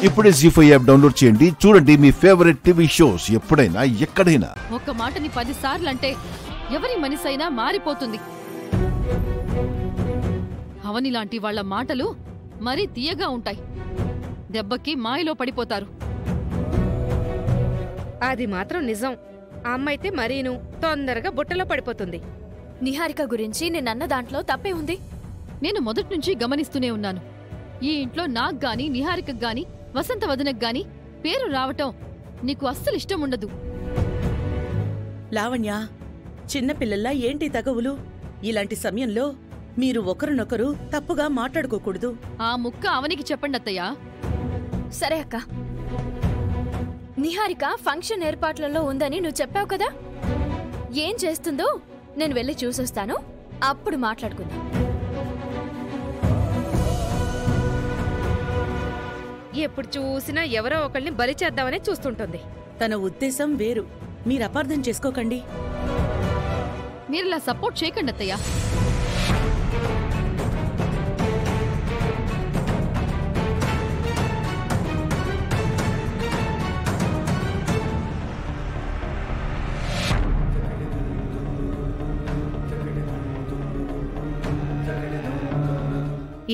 ఇప్పుడే జీ5 app download చేయండి. చూడండి మీ ఫేవరెట్ టీవీ షోస్ ఎప్పుడైనా ఎక్కడైనా. ఒక మాటని 10 సార్లు అంటే ఎవరి మనసైనా మారిపోతుంది. అవని లాంటి వాళ్ల మాటలు మరీ తీయగా ఉంటాయి. దెబ్బకి మాయలో పడిపోతారు. అది మాత్రం నిజం. అమ్మైతే మరీను తొందరగా బుట్టలో పడిపోతుంది. నిహారిక గురించి నేనన్న దాంట్లో తప్పే ఉంది. నేను మొదట్నుంచి గమనిస్తూనే ఉన్నాను. ఈ ఇంట్లో నాకు గాని నిహారికకు గాని వసంత వదనకు గాని పేరు రావటం నీకు అస్సలు ఇష్టం ఉండదు. లావణ్య, చిన్నపిల్లల్లా ఏంటి తగవులు? ఇలాంటి సమయంలో మీరు ఒకరినొకరు తప్పుగా మాట్లాడుకోకూడదు. ఆ ముక్క అవనికి చెప్పండి అత్తయ్యా. సరే అక్క. నిహారిక ఫంక్షన్ ఏర్పాట్లలో ఉందని నువ్వు చెప్పావు కదా. ఏం చేస్తుందో నేను వెళ్ళి చూసొస్తాను, అప్పుడు మాట్లాడుకుందాం. ఎప్పుడు చూసినా ఎవరో ఒకళ్ళని బలి చేద్దామనే చూస్తుంటుంది. తన ఉద్దేశం వేరు, మీరు అపార్థం చేసుకోకండి. మీరిలా సపోర్ట్ చేయకండి అత్తయ్యా.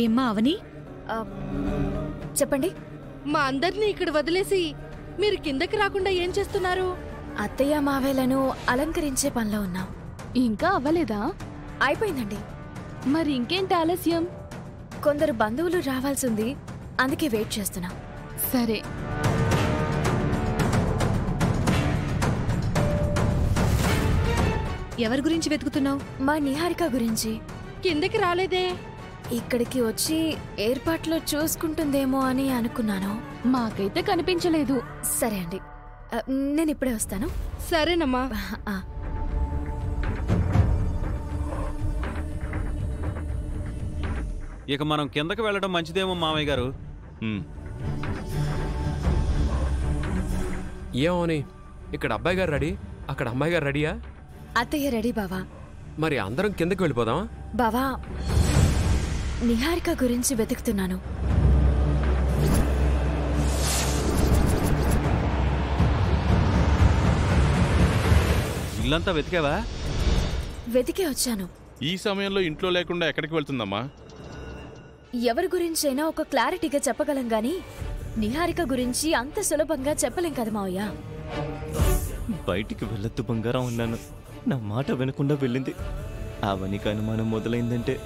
ఏమ్మా అవని? చెప్పండి. మా అందరినీ ఇక్కడ వదిలేసి మీరు కిందకి రాకుండా ఏం చేస్తున్నారు? అత్తయ్య మావేలను అలంకరించే పనిలో ఉన్నాం. ఇంకా అవ్వలేదా? అయిపోయిందండి. మరి ఇంకేంటి ఆలస్యం? కొందరు బంధువులు రావాల్సింది, అందుకే వెయిట్ చేస్తున్నాం. సరే. ఎవరి గురించి వెతుకుతున్నావు? మా నిహారిక గురించి. కిందకి రాలేదే? ఇక్కడికి వచ్చి ఏర్పాట్లో చూసుకుంటుందేమో అని అనుకున్నాను. మాకైతే కనిపించలేదు. సరే అండి, నేను ఇప్పుడే వస్తాను. సరేనమ్మా. ఇక మనం కిందకి వెళ్ళడం మంచిదేమో మామయ్య గారు. ఏమోని, ఇక్కడ అబ్బాయి గారు రెడీ, అక్కడ అమ్మాయి గారు రెడీయా? అత్తయ్య రెడీ బావా. మరి అందరం కిందకి వెళ్ళిపోదామా? బావా, నిహారిక గురించి వెతుకుతున్నాను. ఇల్లంతా వెతికావా? వెతికే వచ్చాను. ఈ సమయంలో ఇంట్లో లేకుండా ఎక్కడికి వెళ్తుందమ్మా? ఎవరి గురించైనా ఒక క్లారిటీగా చెప్పగలం గాని నిహారిక గురించి అంత సులభంగా చెప్పలేం కదా మావయ్య. బయటికి వెళ్ళొద్దు బంగారం అన్నాను, నా మాట వినకుండా వెళ్ళింది. అవనికి అనుమానం మొదలైందంటే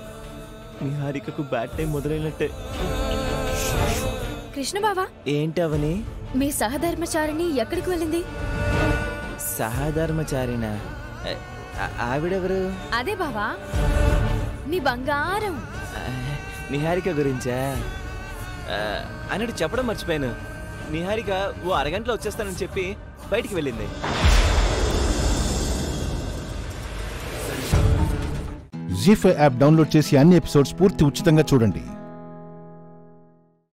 నిహారికకు బ్యాడ్ టైం మొదలైనట్టే. కృష్ణ బావా, ఏంటి అవని? మీ సహధర్మచారిణి ఎక్కడికి వెళ్ళింది? సహధర్మచారినా? ఆవిడెవరు? అదే బావా, నీ బంగారం. నిహారిక గురించా? అన్నట్టు చెప్పడం మర్చిపోయాను. నిహారిక ఓ అరగంటలో వచ్చేస్తానని చెప్పి బయటికి వెళ్ళింది. జీ5 యాప్ డౌన్లోడ్ చేసి అన్ని ఎపిసోడ్స్ పూర్తి ఉచితంగా చూడండి.